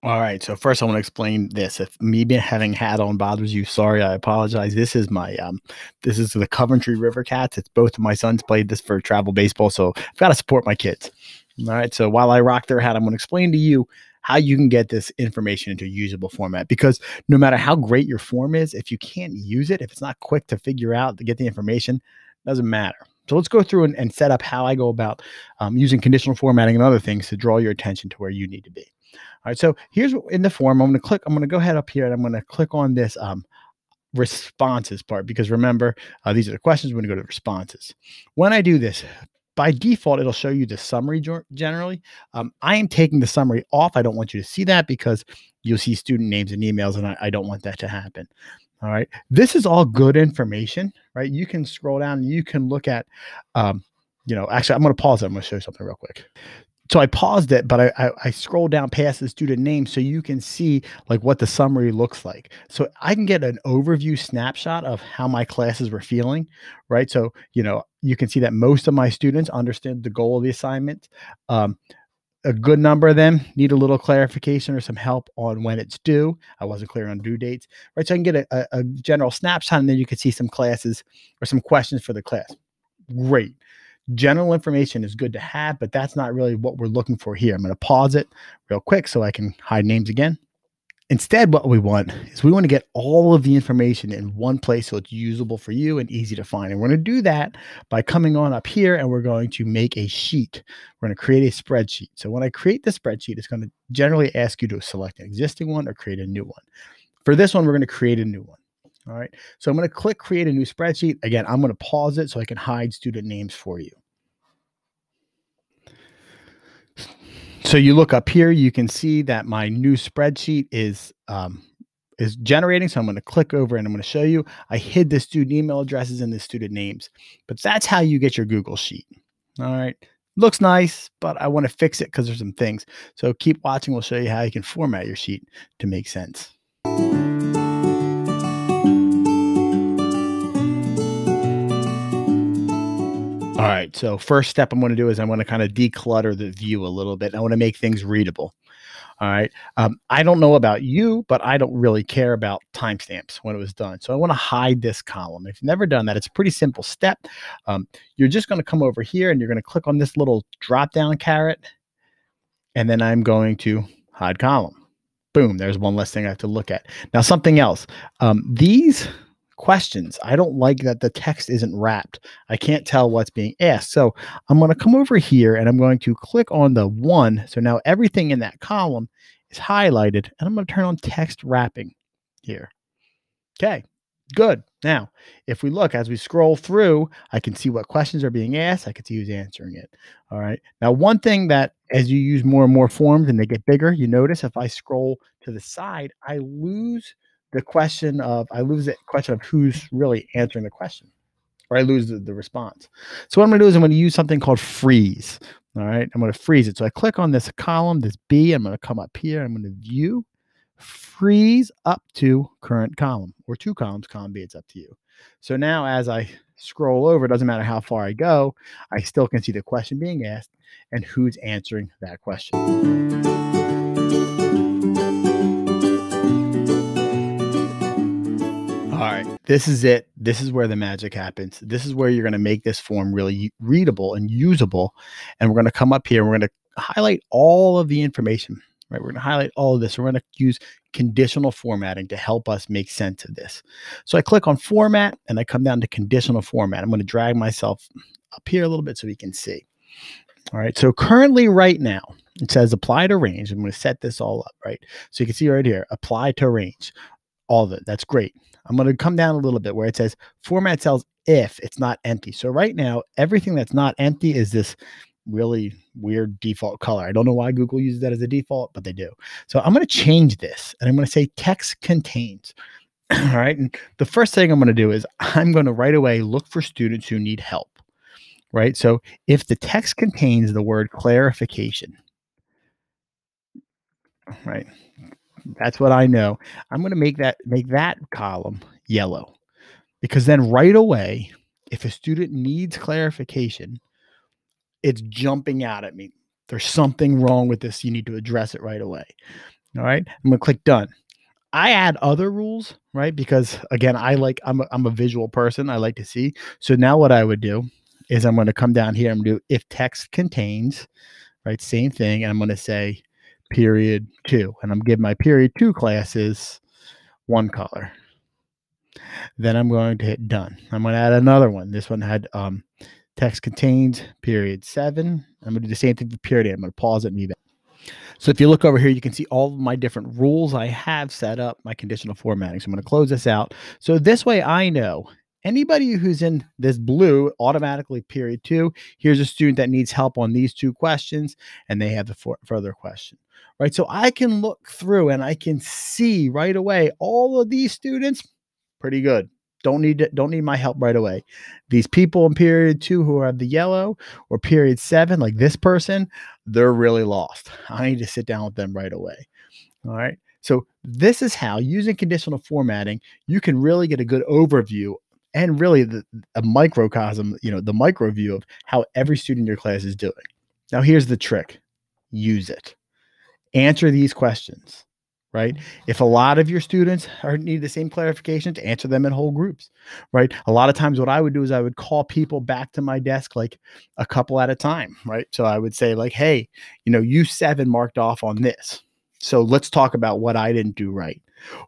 All right. So first, I want to explain this. If me being having hat on bothers you, sorry, I apologize. This is the Coventry River Cats. It's both of my sons played this for travel baseball, so I've got to support my kids. All right. So while I rock their hat, I'm going to explain to you how you can get this information into a usable format. Because no matter how great your form is, if you can't use it, if it's not quick to figure out to get the information, it doesn't matter. So let's go through and set up how I go about using conditional formatting and other things to draw your attention to where you need to be. All right, so here's in the form. I'm going to go ahead up here and I'm going to click on this responses part because remember, these are the questions. We're going to go to responses. When I do this, by default, it'll show you the summary generally. I am taking the summary off. I don't want you to see that because you'll see student names and emails, and I don't want that to happen. All right, this is all good information, right? You can scroll down and you can look at, actually, I'm going to pause it. I'm going to show you something real quick. So I paused it, but I scrolled down past the student name so you can see like what the summary looks like. So I can get an overview snapshot of how my classes were feeling, right? So, you can see that most of my students understood the goal of the assignment. A good number of them need a little clarification or some help on when it's due. I wasn't clear on due dates, right? So I can get a general snapshot and then you can see some classes or some questions for the class. Great. General information is good to have, but that's not really what we're looking for here. I'm going to pause it real quick so I can hide names again. Instead, what we want is we want to get all of the information in one place so it's usable for you and easy to find. And we're going to do that by coming on up here and we're going to make a sheet. We're going to create a spreadsheet. So when I create the spreadsheet, it's going to generally ask you to select an existing one or create a new one. For this one, we're going to create a new one. All right. So I'm going to click create a new spreadsheet. Again, I'm going to pause it so I can hide student names for you. So you look up here, you can see that my new spreadsheet is generating. So I'm going to click over and I'm going to show you. I hid the student email addresses and the student names, but that's how you get your Google Sheet. All right. Looks nice, but I want to fix it because there's some things. So keep watching. We'll show you how you can format your sheet to make sense. All right. So first step I'm going to do is I'm going to kind of declutter the view a little bit. I want to make things readable. All right. I don't know about you, but I don't really care about timestamps when it was done. So I want to hide this column. If you've never done that, it's a pretty simple step. You're just going to come over here and you're going to click on this little drop down caret. And then I'm going to hide column. Boom. There's one less thing I have to look at. Now, something else. These questions, I don't like that the text isn't wrapped. I can't tell what's being asked. So I'm going to come over here and I'm going to click on the one. So now everything in that column is highlighted and I'm going to turn on text wrapping here. Okay, good. Now, if we look as we scroll through, I can see what questions are being asked. I can see who's answering it. All right. Now, one thing that as you use more and more forms and they get bigger, you notice if I scroll to the side, I lose the question of who's really answering the question, or I lose the response. So what I'm going to do is I'm going to use something called freeze. All right. I'm going to freeze it. So I click on this column, this B, I'm going to come up here. I'm going to view, freeze up to current column or two columns, column B, it's up to you. So now as I scroll over, it doesn't matter how far I go, I still can see the question being asked and who's answering that question. All right, this is it. This is where the magic happens. This is where you're going to make this form really readable and usable. And we're going to come up here and we're going to highlight all of the information, right? We're going to highlight all of this. We're going to use conditional formatting to help us make sense of this. So I click on format and I come down to conditional format. I'm going to drag myself up here a little bit so we can see. All right, so currently right now, it says apply to range. I'm going to set this all up, right? So you can see right here, apply to range, all of it. That's great. I'm going to come down a little bit where it says format cells if it's not empty. So right now, everything that's not empty is this really weird default color. I don't know why Google uses that as a default, but they do. So I'm going to change this and I'm going to say text contains. All right. And the first thing I'm going to do is I'm going to right away look for students who need help. Right. So if the text contains the word clarification, right, that's what I know. I'm going to make that column yellow because then right away, if a student needs clarification, it's jumping out at me. There's something wrong with this. You need to address it right away. All right. I'm going to click done. I add other rules, right? Because again, I'm a visual person. I like to see. So now what I would do is I'm going to come down here. I'm going to do if text contains, right? Same thing. And I'm going to say period 2. And I'm giving my period 2 classes one color. Then I'm going to hit done. I'm going to add another one. This one had text contains period 7. I'm going to do the same thing for period 8. I'm going to pause it and leave it. So if you look over here, you can see all of my different rules I have set up, my conditional formatting. So I'm going to close this out. So this way I know anybody who's in this blue automatically period 2, here's a student that needs help on these 2 questions, and they have the further question, right? So I can look through and I can see right away all of these students, pretty good. Don't need my help right away. These people in period 2 who have the yellow, or period 7, like this person, they're really lost. I need to sit down with them right away. All right. So this is how, using conditional formatting, you can really get a good overview and really a microcosm, the micro view of how every student in your class is doing. Now, here's the trick. Use it. Answer these questions. Right? If a lot of your students need the same clarifications, answer them in whole groups, right? A lot of times what I would do is I would call people back to my desk, like a couple at a time, right? So I would say like, hey, you 7 marked off on this. So let's talk about what I didn't do right.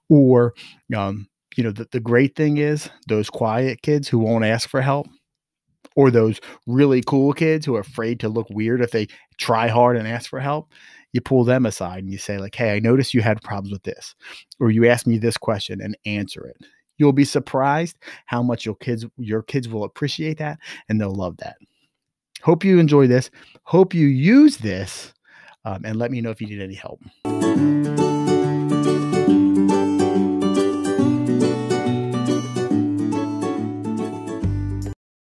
Or, the great thing is those quiet kids who won't ask for help, or those really cool kids who are afraid to look weird if they try hard and ask for help, you pull them aside and you say like, hey, I noticed you had problems with this, or you asked me this question, and answer it. You'll be surprised how much your kids will appreciate that, and they'll love that. Hope you enjoy this. Hope you use this, and let me know if you need any help.